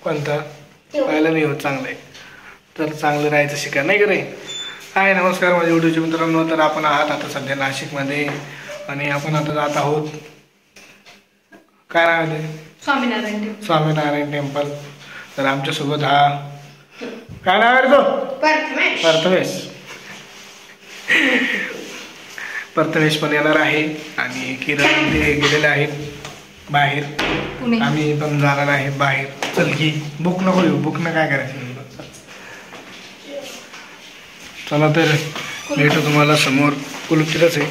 कोणता पाहायला नाही होत चांगलं आहे तर चांगलं राहायचं शिका नाही का रे. हाय नमस्कार माझ्या युट्यूबचे मित्रांनो. तर आपण आहात आता सध्या नाशिकमध्ये आणि आपण आता जात आहोत काय नाव आहे ते स्वामीनारायण टेम्पल. तर आमच्यासोबत हा काय नाव आहे रे तो प्रथमेश पण येणार आहे आणि किरण ते गेलेले आहेत बाहेर. आम्ही पण जाणार आहे बाहेर. चल की बुक नको येऊ बुक न काय करायचं. चला तर भेटू तुम्हाला समोर कुलुपतीलाच आहे.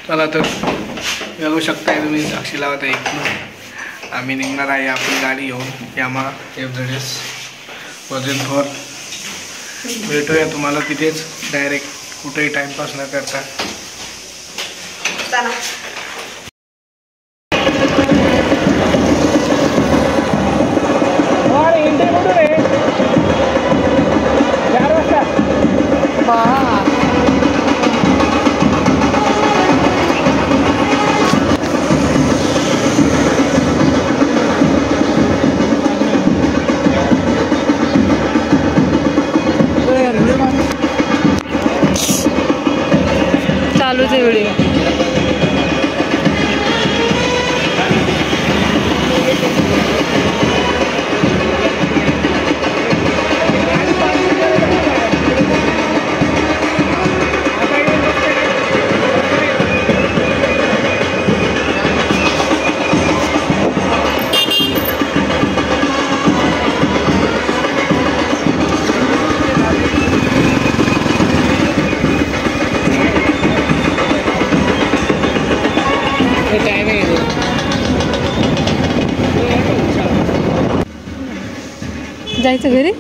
चला तर बघू शकताय तुम्ही साक्षी लावत आहे. आम्ही निघणार आहे आपली गाडी घेऊन यामा FZS वर्जन 4. भेटूया तुम्हाला तिथेच डायरेक्ट कुठेही टाइमपास न करता. चला चालूच आहे व्हिडिओ. जायचं घरी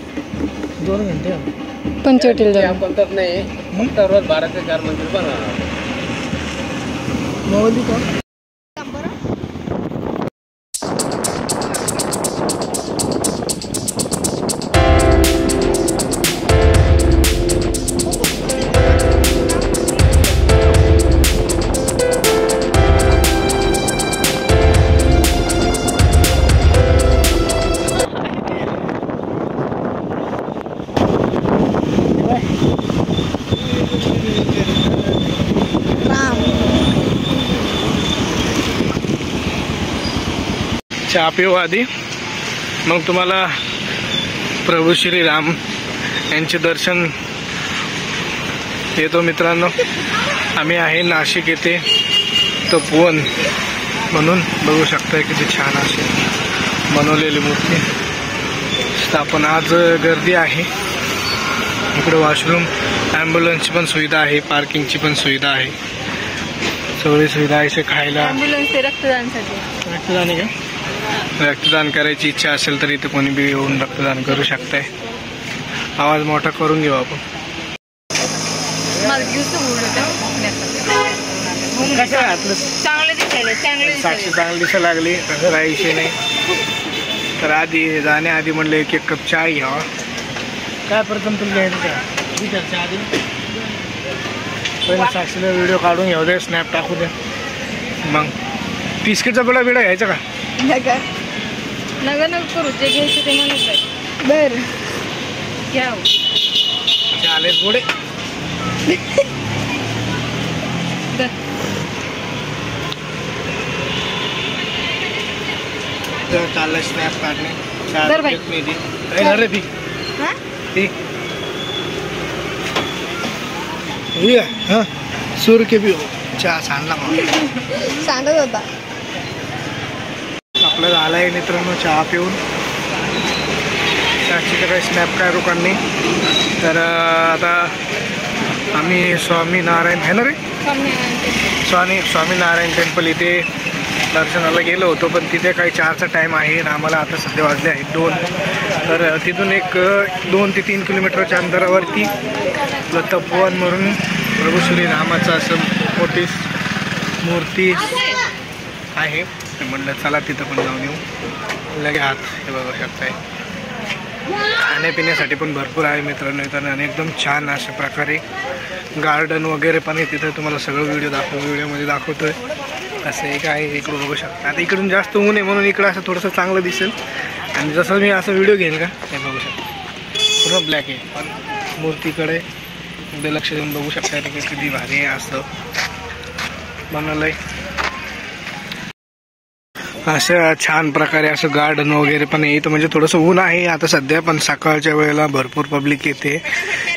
2 घंटे पंचवटीला जाऊ. बोलतात नाही मग रोज 12 ते 4 मंदिर पण मोदी का. चहा पिऊ आधी मग तुम्हाला प्रभू श्रीराम यांचे दर्शन येतो. मित्रांनो आम्ही आहे नाशिक येथे तपोवन म्हणून बघू शकता किती छान अशी बनवलेली मूर्ती स्थापन. आज गर्दी आहे इकडे. वॉशरूम ॲम्ब्युलन्सची पण सुविधा आहे पार्किंगची पण सुविधा आहे सगळी सुविधा आहे. खायला रक्तदान आहे का रक्तदान करायची इच्छा असेल तर इथे कोणी बी येऊन रक्तदान करू शकताय. आवाज मोठा करून घेऊ आपण. साक्षी चांगली दिसायला लागली तसं राहायची नाही. तर आधी जाण्याआधी म्हणलं एक कप चहा घ्यावा. काय प्रथम तुला घ्यायचं का चहा आधी पहिले साक्षीला व्हिडिओ काढून घेऊ दे स्नॅप टाकू दे. मग बिस्किटचा बिडा घ्यायचा का नगर करू जे घ्यायचं ते म्हणत बर घ्या. चालेल पुढे चाललं स्नॅप काढणे. सूर के भी चहा सांडला सांडत होता. आपलं झालंय मित्रांनो चहा पिऊन. साक्षीचं काही स्नॅप काय रोकांनी. तर आता आम्ही स्वामीनारायण आहे ना रे स्वामीनारायण टेम्पल इथे दर्शनाला गेलो होतो पण तिथे काही 4चा टाईम आहे आणि आम्हाला आता सध्या वाजले आहेत 2. तर तिथून एक 2 ते 3 किलोमीटरच्या अंतरावरती तपोवन म्हणून प्रभू श्रीरामाचं असं मोठी मूर्ती आहे. म्हणलं चला तिथं पण जाऊन येऊ. लगे हात हे बघू शकताय. खाण्यापिण्यासाठी पण भरपूर आहे मित्रांनो इथं आणि एकदम छान अशा प्रकारे गार्डन वगैरे पण आहे तिथं. तुम्हाला सगळं व्हिडिओमध्ये दाखवतोय. असं एक आहे, इकडून बघू शकता. आता इकडून जास्त ऊन आहे म्हणून इकडं असं थोडंसं चांगलं दिसेल. आणि जसं मी असं व्हिडिओ घेईन का हे बघू शकता पूर्ण ब्लॅक आहे. पण मूर्तीकडे एकदा लक्ष देऊन बघू शकता की किती भारी आहे असं बनवलंय. असं छान प्रकारे असं गार्डन वगैरे पण येतं. म्हणजे थोडंसं ऊन आहे आता सध्या, पण सकाळच्या वेळेला भरपूर पब्लिक येते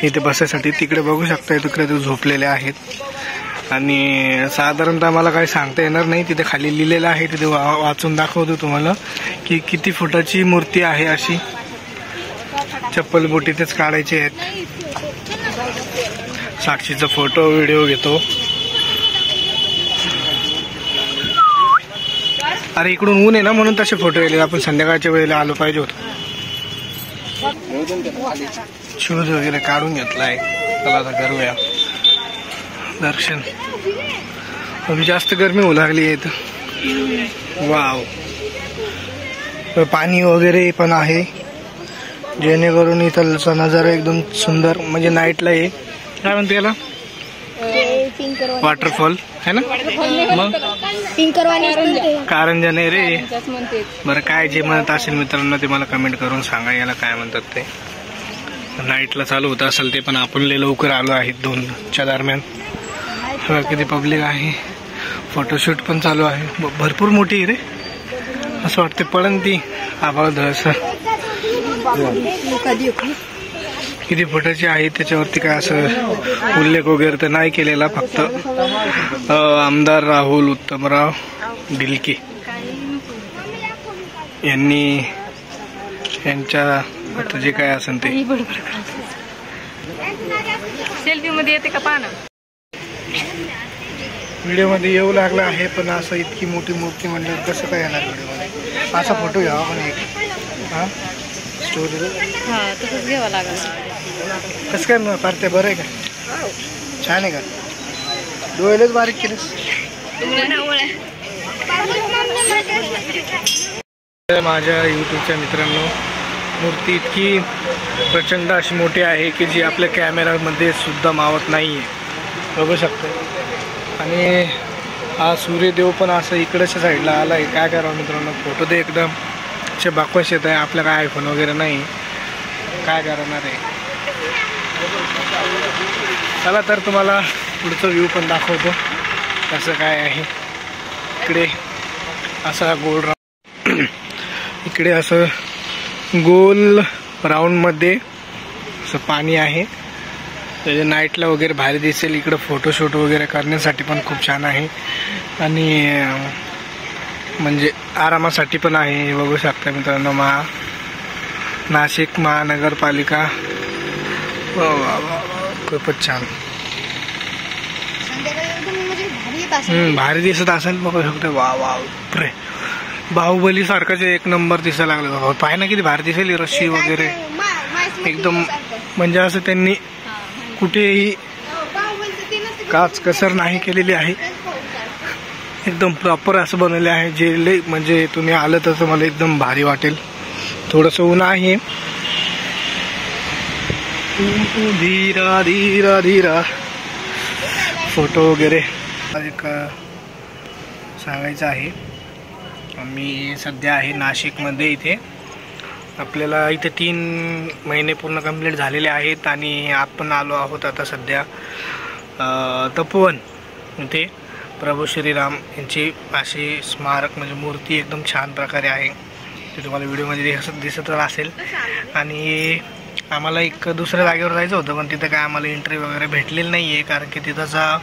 इथे बसायसाठी. तिकडे बघू शकता तिकडे ते झोपलेले आहेत. आणि साधारणतः मला काही सांगता येणार नाही, तिथे खाली लिहिलेलं आहे, तिथे वाचून दाखवतो तुम्हाला की किती फुटाची मूर्ती आहे. अशी चप्पल बोट इथेच काढायचे आहेत. साक्षीचा फोटो व्हिडिओ घेतो. अरे इकडून ऊन आहे ना म्हणून तसे फोटो येले. आपण संध्याकाळच्या वेळेला आलो पाहिजे होतं. शूज वगैरे काढून घेतलाय. चला आता करूया दर्शन. अभी जास्त गरमी होऊ लागली आहे इथं. वाव, पाणी वगैरे पण आहे जेणेकरून इथलचा नजारा एकदम सुंदर. म्हणजे नाईटला आहे काय म्हणते याला, वॉटरफॉल है ना. मग कारंजा नाही रे. बरं काय जे म्हणत असेल मित्रांनो ते मला कमेंट करून सांगा याला काय म्हणतात ते. नाईटला चालू होत असेल ते, पण आपण लवकर आलो आहे 2च्या दरम्यान. किती पब्लिक आहे. फोटोशूट पण चालू आहे. भरपूर मोठी आहे रे. असं वाटते पडन ती आभाळ धळसर. किती फुटाची आहे त्याच्यावरती काय असं उल्लेख वगैरे तर नाही केलेला. फक्त आमदार राहुल उत्तमराव ढिलके यांनी यांच्या आता जे काय असेल ते सेल्फी मध्ये येते का पाहणं. व्हिडिओमध्ये येऊ लागला आहे, पण असं इतकी मोठी मूर्ती म्हणजे कसं काय येणार व्हिडिओमध्ये. असा फोटो घ्यावा पण एक. हां स्टोरी तसंच घ्यावं लागेल. कसं काय मग पार्ट्या बरं आहे का, छान आहे का. डोळेच बारीक केलेस. माझ्या यूट्यूबच्या मित्रांनो मूर्ती इतकी प्रचंड अशी मोठी आहे की जी आपल्या कॅमेरामध्ये सुद्धा मावत नाही आहे. बघू शकतो. आणि हा सूर्यदेव पण असं इकडच्या साईडला आला आहे. काय करावं मित्रांनो, फोटो ते एकदम असे बाकवास येत आहे. आपल्या काय आयफोन वगैरे नाही, काय करणार आहे. चला तर तुम्हाला पुढचं व्ह्यू पण दाखवतो कसं काय आहे. इकडे असा गोल इकडे असं गोल राऊंडमध्ये असं पाणी आहे. त्याच्या नाईटला वगैरे भारी दिसेल. इकडं फोटोशूट वगैरे करण्यासाठी पण खूप छान आहे. आणि म्हणजे आरामासाठी पण आहे. बघू शकता मित्रांनो नाशिक महानगरपालिका. खूपच छान भारी दिसत असेल. बघू शकतो. वा वा रे, बाहुबली सारखाच एक नंबर दिसायला लागलं. पाय ना किती भारी दिसेल. रस्सी वगैरे एकदम म्हणजे असं त्यांनी कुठेही काच कसर नाही केलेली आहे. एकदम प्रॉपर असं बनवले आहे जे म्हणजे तुम्ही आलं तर तुम्हाला एकदम भारी वाटेल. थोडंसं ऊन आहे. धीरा धीरा धीरा फोटो वगैरे एक सांगायचं आहे. मी सध्या आहे नाशिकमध्ये. इथे आपल्याला इथे 3 महिने पूर्ण कंप्लीट झालेले आहेत. आणि आपण आलो आहोत आता सध्या तपोवन. इथे प्रभू श्रीराम यांची अशी स्मारक म्हणजे मूर्ती एकदम छान प्रकारे आहे. ते तुम्हाला व्हिडिओमध्ये दिसत असेल. आणि आम्हाला एक दुसऱ्या जागेवर जायचं होतं, पण तिथं काय आम्हाला एंट्री वगैरे भेटलेली नाही आहे. कारण की तिथंचा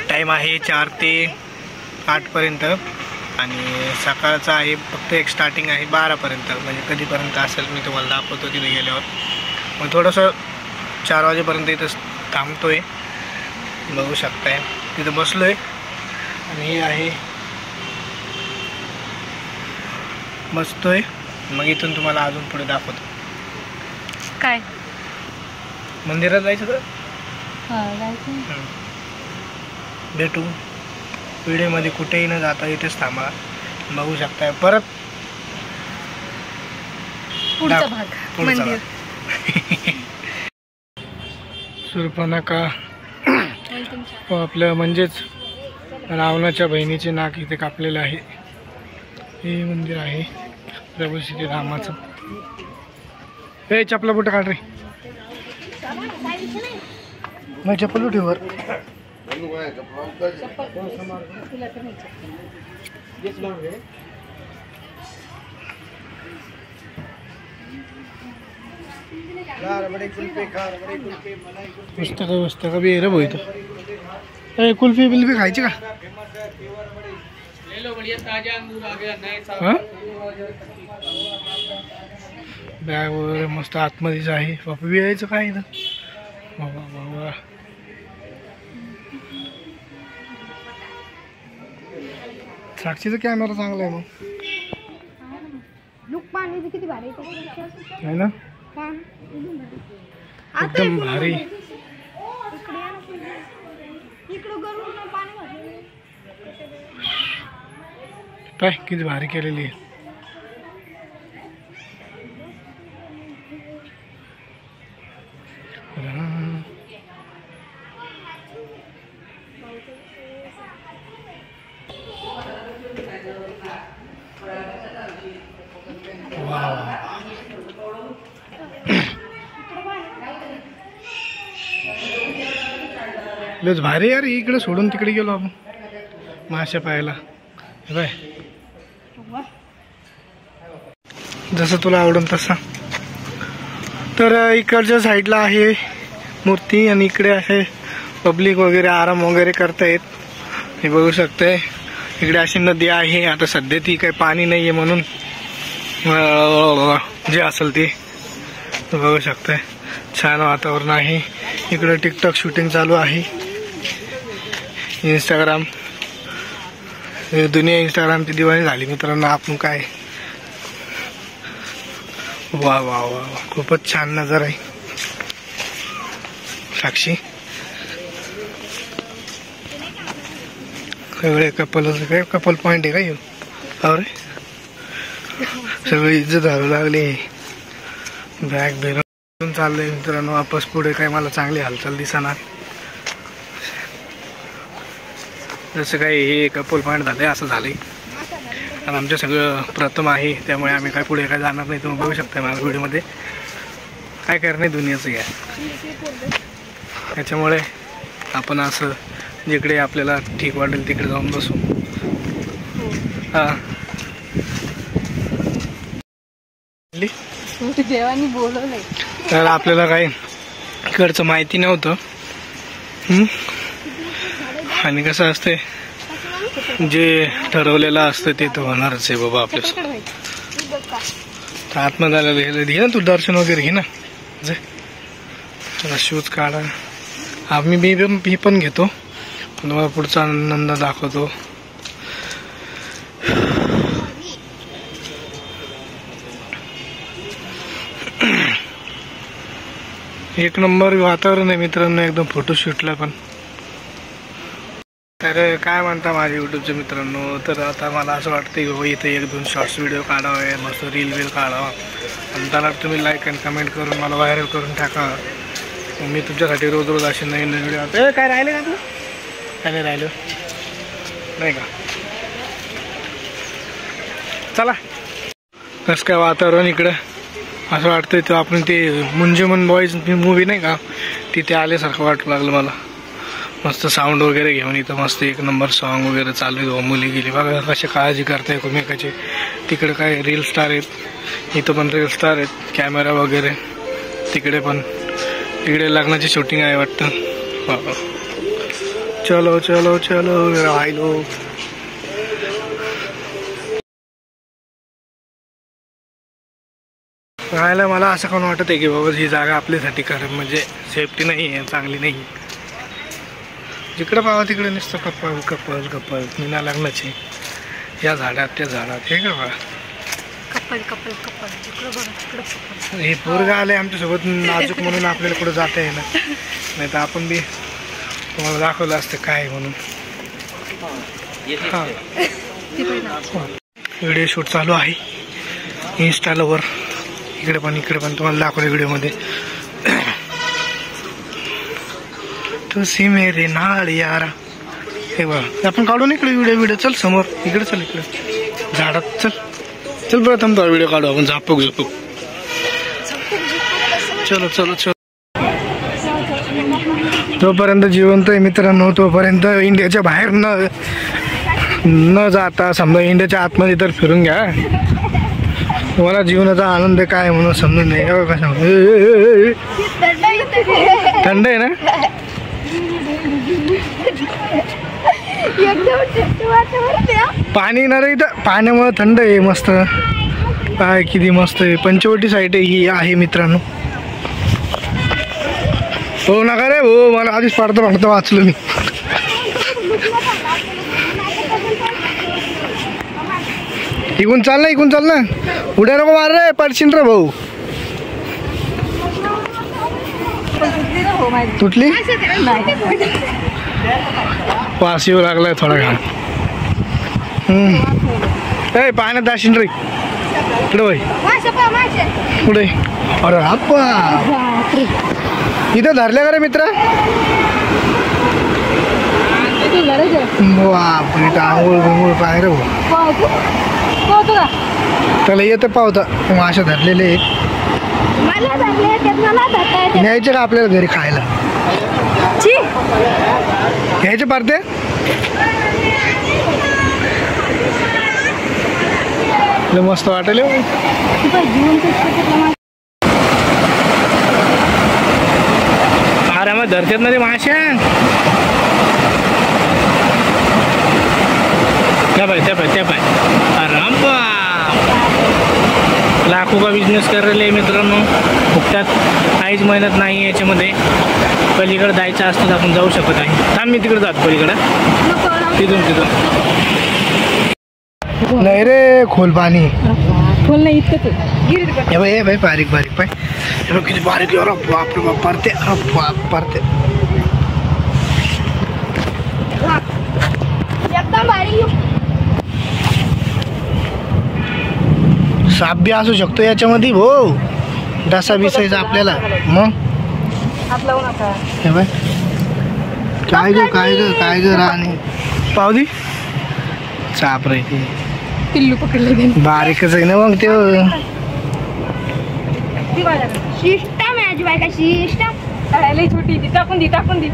टाईम आहे 4 ते 8पर्यंत. आणि सकाळचा आहे फक्त एक स्टार्टिंग आहे 12पर्यंत. म्हणजे कधीपर्यंत असेल मी तुम्हाला दाखवतो तिथे गेल्यावर. मग थोडंसं 4 वाजेपर्यंत इथं थांबतोय. बघू शकताय तिथं बसलोय. आणि हे आहे बसतोय. मग इथून तुम्हाला अजून पुढे दाखवतो. काय मंदिरात जायचं तर भेटू. व्हिडिओमध्ये कुठेही न जाता इथेच थांबा. बघू शकताय परत पुढचा भाग मंदिर. शूर्पणखा आपलं म्हणजेच रावणाच्या बहिणीचे नाक इथे कापलेलं आहे. हे मंदिर आहे प्रभू श्रीरामाचं. हे चपला बुट काढ रे. मग चप्पल ठेवर. पुस्तक बी रे भाई. तो कुल्फी बिल्फी खायची का? बॅग वगैरे मस्त आतमध्येच आहे. बापू बी यायचं काय इथं. साक्षीचा कॅमेरा चांगला आहे मग. किती भारी आहे ना एकदम भारी. काय किती भारी केलेली आहे. लयच भारी यार. इकडे सोडून तिकडे गेलो आपण मासे पाहायला. बाय जसं तुला आवडून तसं. तर इकडच्या साईडला आहे मूर्ती आणि इकडे आहे पब्लिक वगैरे आराम वगैरे करतायत. हे बघू शकताय. इकडे अशी नदी आहे. आता सध्या ती काही पाणी नाहीये म्हणून जे असेल ते बघू शकताय. छान वातावरण आहे. इकडे टिकटॉक शूटिंग चालू आहे. इंस्टाग्राम दुनिया इंस्टाग्रामची दिवाळी झाली मित्रांनो. आपण काय वा वा वा खूपच छान नजर आहे. साक्षी सगळे कपल पॉइंट आहे का येऊ. अरे सगळी इज्जत घालू लागली. बॅग भेरून चाललंय मित्रांनो. वापस पुढे काय मला चांगली हालचाल दिसणार. जसं काय हे कपल पॉइंट झालंय असं झालंय. आणि आमचं सगळं प्रथम आहे त्यामुळे आम्ही काय पुढे काय जाणार नाही. तुम्ही बघू शकता माझ्या व्हिडिओमध्ये. काय करणे दुनियाचं या. त्याच्यामुळे आपण असं जिकडे आपल्याला ठीक वाटेल तिकडे जाऊन बसू. देवानी बोलवलंय. तर आपल्याला काही इकडचं माहिती नव्हतं. आणि कसं असते जे ठरवलेलं असतं ते तर होणारच आहे बाबा आपल्या. आत्मदाला घे ना तू. दर्शन वगैरे घे ना. शूज काढा. मी पण घेतो. तुम्हाला पुढचा आनंद दाखवतो. एक नंबर वातावरण आहे मित्रांनो एकदम फोटोशूटला पण. तर काय म्हणता माझ्या युट्यूबचे मित्रांनो. तर आता मला असं वाटतं की बाबा इथे 1-2 शॉर्ट्स व्हिडिओ काढावे. मस्त रील काढावा. आणि त्याला तुम्ही लाईक आणि कमेंट करून मला व्हायरल करून टाका. मी तुमच्यासाठी रोज रोज असे नवीन व्हिडिओ. काय राहिले का तू. काय नाही राहिलं नाही का. चला कसं काय वातावरण इकडं. असं वाटतं ते आपण ते मुंजेमन बॉईज मूवी नाही का तिथे आल्यासारखं वाटू लागलं मला. मस्त साऊंड वगैरे घेऊन इथं मस्त एक नंबर सॉन्ग वगैरे चालू आहे. मुली गेली बघा कशी काळजी करताय एकमेकाची. तिकडे काय रील स्टार आहेत. इथं पण रील स्टार आहेत. कॅमेरा वगैरे तिकडे पण. तिकडे लग्नाची शूटिंग आहे वाटतं. चलो चलो चलो राहिलो. राहायला मला असं कोण वाटत आहे की बाबा ही जागा आपल्यासाठी कारण म्हणजे सेफ्टी नाही आहे. चांगली नाही. जिकडे पाहा तिकडे नुसतं कपल कपल कपल. मीना लग्नाची या झाडात त्या झाडात. हे का बघा कपल कपल कपल. हे पोरगा आले आमच्यासोबत नाजूक म्हणून आपल्याला कुठं जाता येणार. नाही तर आपण बी तुम्हाला दाखवलं असतं काय म्हणून. हां व्हिडिओ शूट चालू आहे इंस्टाला वर. इकडे पण तुम्हाला दाखवलं व्हिडिओमध्ये. तुसी मेरे नाल यारा हे बघ आपण काढून इकडे व्हिडिओ चल समोर इकडे चल इकडे झाडात चल चल प्रथम तो व्हिडिओ काढू आपण झापू चलो चलो चलो. तोपर्यंत जिवंत आहे मित्रांनो, तोपर्यंत इंडियाच्या बाहेर न जाता समजा इंडियाच्या आतमध्ये तर फिरून घ्या. तुम्हाला जीवनाचा आनंद काय म्हणून समजून नाही का. थंड आहे ना. पाणी ना रे इथं, पाण्यामुळे थंड आहे मस्त. काय किती मस्त आहे. पंचवटी साईड ही आहे मित्रांनो. हो नका रे हो, मला आधीच पाडता वाचलो मी. इकून चाल ना उड्या नको मार रे, पडशील रे भाऊ. तुटली वास येऊ लागलाय थोडा घाण. पाण्यात जाशील रे इकडे भाई पुढे. अरे अप्पा इथं धरल्या का रे मित्र. बापरे आंघोळ बिंगोळ काय रे त्याला येतं पावता. माशा धरलेले न्यायचे का आपल्याला घरी खायला. घ्यायचे पारते. मस्त वाटेल. आरामात धरतात ना रे माशा. त्या पाय आराम. लाखों का बिझनेस कर रहे मित्रांनो. फुकटात काहीच मेहनत नाही याच्यामध्ये. पलीकडे जायचं असतं तर आपण जाऊ शकत आहे. थांब मी तिकडे जातो पलीकडे. तिथून नाही रे खोल पाणी. खोल नाही इतकं. हे भाई बारीक पाय किती बारीक. बाप रे बाप परते. साप बी असू शकतो याच्यामध्ये हो. डासा बिसायचा आपल्याला मग. काय ग राणी पावदी चाप रे. पिल्लू पकडले बारीकच आहे ना मग ते. सिस्टम आहे आजी बायका सिस्टम लई छोटी ती. टाकून दी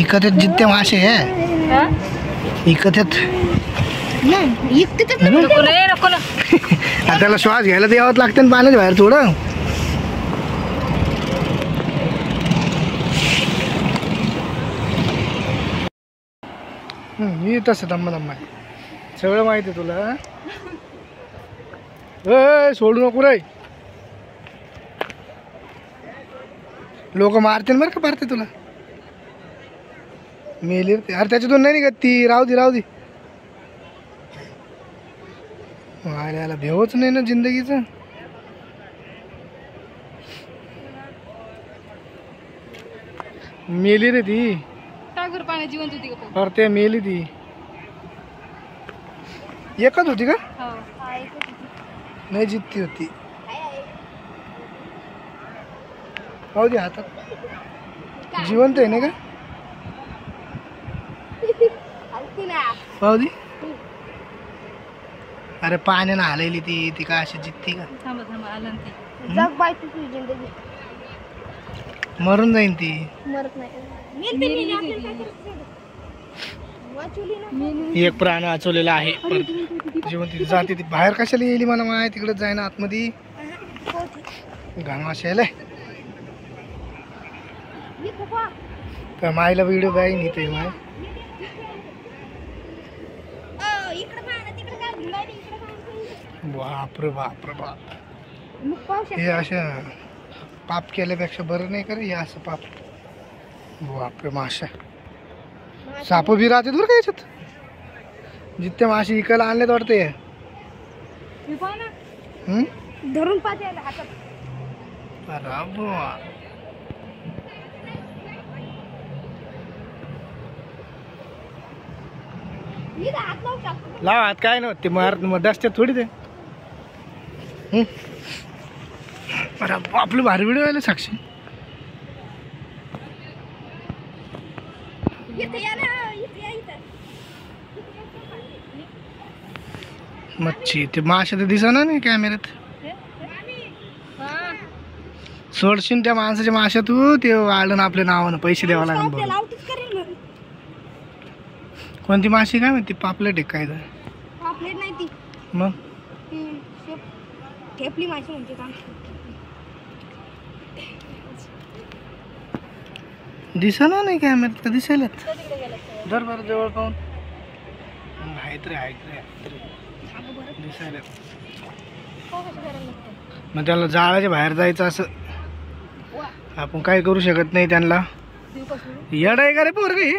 इकत जितते मासे आहे इकत त्याला श्वास घ्यायला तर यावंच लागतं ना पाण्याच्या बाहेर थोडं. मी तसं दम्मा सगळं माहिती आहे तुला. सोडू नको रे. लोक मारतील बरं का पारते तुला. मेली अरे त्याच्यातून नाही निघत ती. राहू दे याला भेवच नाही ना जिंदगीच. मेली रे ती. जिवंत होती अरे ते मेली ती. एकच होती का. नाही जितती होती. पाहू दे हातात जिवंत आहे ना का. पाहू दे. अरे पाण्यानं हालायली ती का अशी जितती का. मरून जाईन ती. एक प्राण वाचवलेला आहे जिवंत जाते ती. बाहेर कशाला येईल मला माय. तिकडे जाय ना आतमध्ये घाण वाशी यायलाय. तर मायला व्हिडिओ काय नेते माय. बापरे बाप. हे असं पाप केल्यापेक्षा बरं नाही कर हे असं पाप. बापरे माशा साप बी राहते दूर का याच्यात. जितते मासे इकायला आणलेत वाटते. धरून पाहते. लाव हात काय नव्हत ते मार डसत्यात थोडी ते. अरे आपलं भारी व्हिडिओ आले साक्षी. इथे या ना, इथे या इथं. मच्छी ते मासे तर दिसना नाही कॅमेऱ्यात. हा. सोडशील त्या माणसाच्या माश्या तू ते वाढलं आपल्या नावानं पैसे द्यावं लागेल आपल्याला बघ. आवडीच करेल मग. कोणती माशी काय माहिती पापलेट आहे काय तर पापलेट नाही ती मग ती ठेपली माशी म्हणते का. दिसना नाही कॅमेऱ्यात का दिसायला दर बरं जवळ पाहून आहेत रे दिसायला. मग त्याला जाळाच्या बाहेर जायचं असं आपण काय करू शकत नाही त्यांना. येड आहे का रे पोरग हे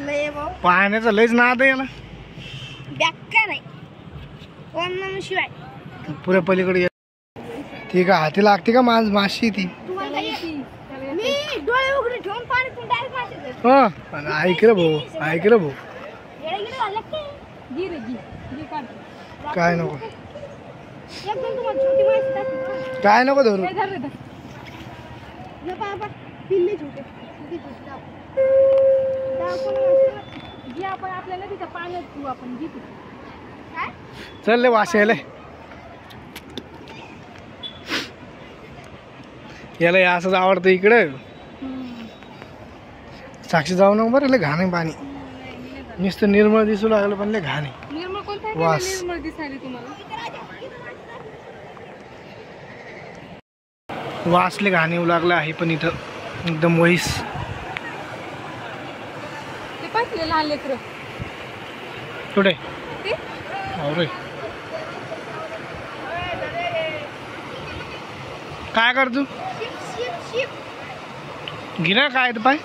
लय भाऊ पाहण्याचा लयच नाद आहे याला. बॅक्का नाही कोण नम शिवाय पुऱ्या पलीकडे ती का हाती लागते का माशी ती. मी डोळे उघडे ठेवून पाणी पिऊन डायरेक्ट माशी देतो. हो ऐक रे भाऊ ऐक रे भाऊ येडे झालं की गी रे गी काढ. काय नको एकदम तुम्हाला छोटी माशी दाखवू. काय नको धरू. काय झालं रे ना बाबा पिल्ले छोटे किती छोटे दाखव. जी आपण आपल्या नदीच्या पाण्यात ठेवू आपण जी काय चल ले वाश यायला याला हे असंच आवडतं इकडं. साक्षी जाऊ नको बरं लय घाण आहे पाणी. नुसतं निर्मळ दिसू लागलं पण लय घाण आहे. निर्मळ कोणता वास. निर्मळ दिसायला तुम्हाला वासले घाण येऊ लागलं आहे पण इथं एकदम वहीस. ते पाहिजे लहान लेकरं कुठे ते अरे काय कर तू घे ना काय तर पाय.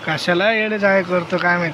कशाला येडे जाय करतो काय माहित.